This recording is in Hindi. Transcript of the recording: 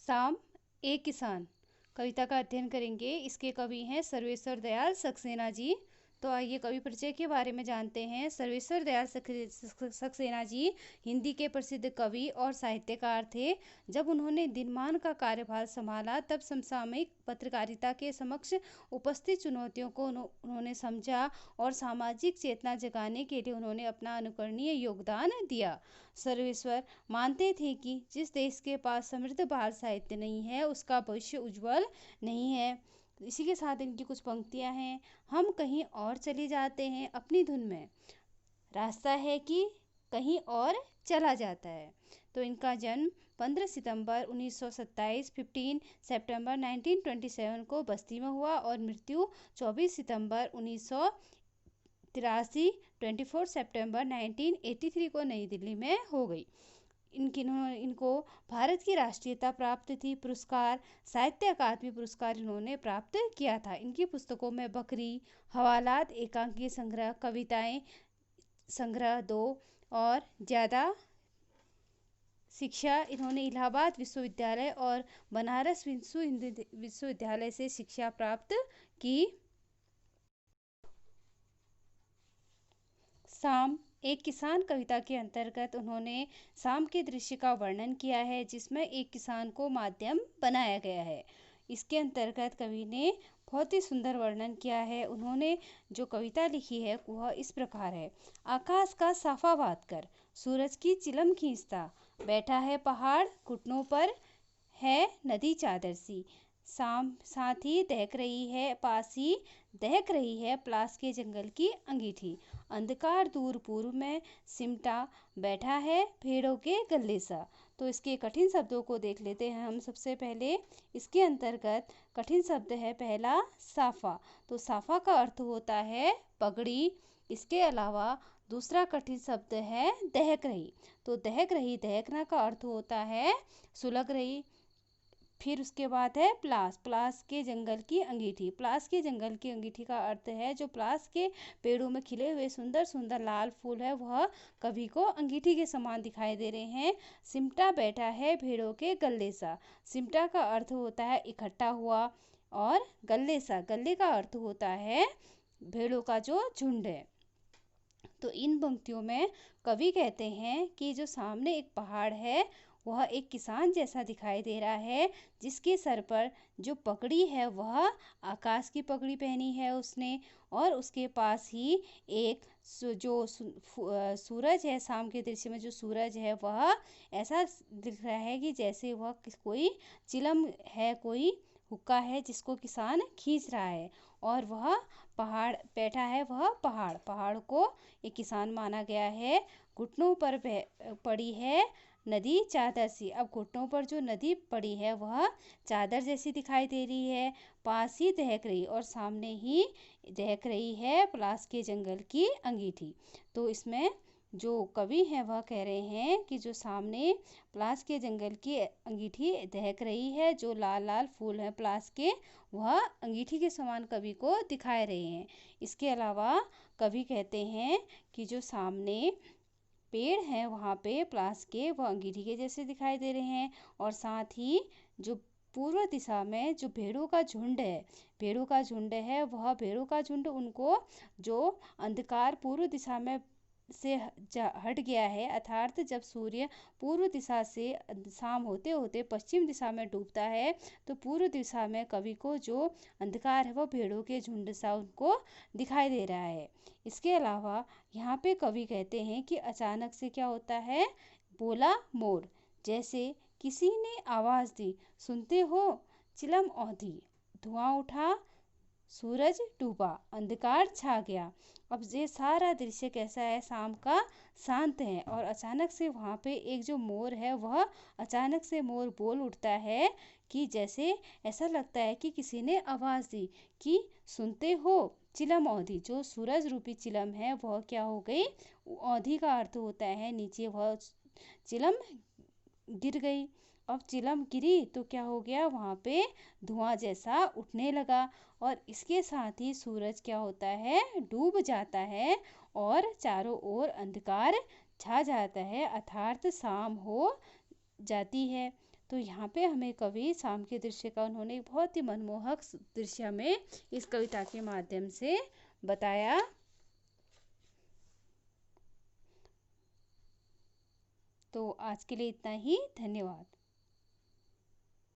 साम एक किसान कविता का अध्ययन करेंगे। इसके कवि हैं सर्वेश्वर दयाल सक्सेना जी। तो आइए कवि परिचय के बारे में जानते हैं। सर्वेश्वर दयाल सक्सेना जी हिंदी के प्रसिद्ध कवि और साहित्यकार थे। जब उन्होंने दिनमान का कार्यभार संभाला तब समसामयिक पत्रकारिता के समक्ष उपस्थित चुनौतियों को उन्होंने समझा और सामाजिक चेतना जगाने के लिए उन्होंने अपना अनुकरणीय योगदान दिया। सर्वेश्वर मानते थे कि जिस देश के पास समृद्ध बाल साहित्य नहीं है उसका भविष्य उज्जवल नहीं है। इसी के साथ इनकी कुछ पंक्तियां हैं। हम कहीं और चले जाते हैं अपनी धुन में, रास्ता है कि कहीं और चला जाता है। तो इनका जन्म 15 सितंबर 1927 15 सितंबर 1927 को बस्ती में हुआ और मृत्यु 24 सितंबर 1983 24 सितंबर 1983 को नई दिल्ली में हो गई। इनको भारत की राष्ट्रीयता प्राप्त थी। पुरस्कार साहित्य अकादमी पुरस्कार इन्होंने प्राप्त किया था। इनकी पुस्तकों में बकरी, हवालात एकांकी संग्रह, कविताएं संग्रह 2 और ज़्यादा शिक्षा इन्होंने इलाहाबाद विश्वविद्यालय और बनारस विश्वविद्यालय से शिक्षा प्राप्त की। साम एक किसान कविता के अंतर्गत उन्होंने शाम के दृश्य का वर्णन किया है जिसमें एक किसान को माध्यम बनाया गया है। इसके अंतर्गत कवि ने बहुत ही सुंदर वर्णन किया है। उन्होंने जो कविता लिखी है वह इस प्रकार है। आकाश का साफा बात कर, सूरज की चिलम खींचता, बैठा है पहाड़, घुटनों पर है नदी चादर सी, साथ ही दहक रही है, पास ही दहक रही है प्लास के जंगल की अंगीठी, अंधकार दूर पूर्व में सिमटा बैठा है भेड़ों के गले सा। तो इसके कठिन शब्दों को देख लेते हैं हम। सबसे पहले इसके अंतर्गत कठिन शब्द है पहला साफा। तो साफा का अर्थ होता है पगड़ी। इसके अलावा दूसरा कठिन शब्द है दहक रही। तो दहक रही, दहकना का अर्थ होता है सुलग रही। फिर उसके बाद है प्लास, प्लास के जंगल की अंगीठी। प्लास के जंगल की अंगीठी का अर्थ है जो प्लास के पेड़ों में खिले हुए सुंदर सुंदर लाल फूल है वह कवि को अंगीठी के समान दिखाई दे रहे हैं। सिमटा बैठा है भेड़ों के गले सा। सिमटा का अर्थ होता है इकट्ठा हुआ और गले सा, गले का अर्थ होता है भेड़ों का जो झुंड है। तो इन पंक्तियों में कवि कहते हैं कि जो सामने एक पहाड़ है वह एक किसान जैसा दिखाई दे रहा है जिसके सर पर जो पगड़ी है वह आकाश की पगड़ी पहनी है उसने, और उसके पास ही एक सूरज है। शाम के दृश्य में जो सूरज है वह ऐसा दिख रहा है कि जैसे वह कोई चिलम है, कोई हुक्का है जिसको किसान खींच रहा है, और वह पहाड़ बैठा है, वह पहाड़ को एक किसान माना गया है। घुटनों पर पड़ी है नदी चादर सी। अब घुटनों पर जो नदी पड़ी है वह चादर जैसी दिखाई दे रही है। पास ही दहक रही और सामने ही दहक रही है पलास के जंगल की अंगीठी। तो इसमें जो कवि हैं वह कह रहे हैं कि जो सामने पलास के जंगल की अंगीठी दहक रही है, जो लाल लाल फूल हैं पलास के वह अंगीठी के समान कवि को दिखाए रहे हैं। इसके अलावा कवि कहते हैं कि जो सामने पेड़ हैं वहाँ पे प्लास के वह अंगीठी के जैसे दिखाई दे रहे हैं, और साथ ही जो पूर्व दिशा में जो भेड़ों का झुंड है वह भेड़ों का झुंड उनको जो अंधकार पूर्व दिशा में से हट गया है, अर्थात जब सूर्य पूर्व दिशा से शाम होते होते पश्चिम दिशा में डूबता है तो पूर्व दिशा में कवि को जो अंधकार है वह भेड़ों के झुंड सा उनको दिखाई दे रहा है। इसके अलावा यहाँ पे कवि कहते हैं कि अचानक से क्या होता है, बोला मोर, जैसे किसी ने आवाज़ दी, सुनते हो चिलम औंधी, धुआं उठा, सूरज डूबा, अंधकार छा गया। अब ये सारा दृश्य कैसा है, शाम का शांत है, और अचानक से वहाँ पे एक जो मोर है वह अचानक से मोर बोल उठता है कि जैसे ऐसा लगता है कि किसी ने आवाज़ दी कि सुनते हो चिलम औंधी। जो सूरज रूपी चिलम है वह क्या हो गई, औंधी का अर्थ होता है नीचे, वह चिलम गिर गई। अब चिलम गिरी तो क्या हो गया, वहाँ पे धुआं जैसा उठने लगा, और इसके साथ ही सूरज क्या होता है, डूब जाता है और चारों ओर अंधकार छा जाता है, अर्थात शाम हो जाती है। तो यहाँ पे हमें कवि शाम के दृश्य का उन्होंने बहुत ही मनमोहक दृश्य हमें इस कविता के माध्यम से बताया। तो आज के लिए इतना ही, धन्यवाद।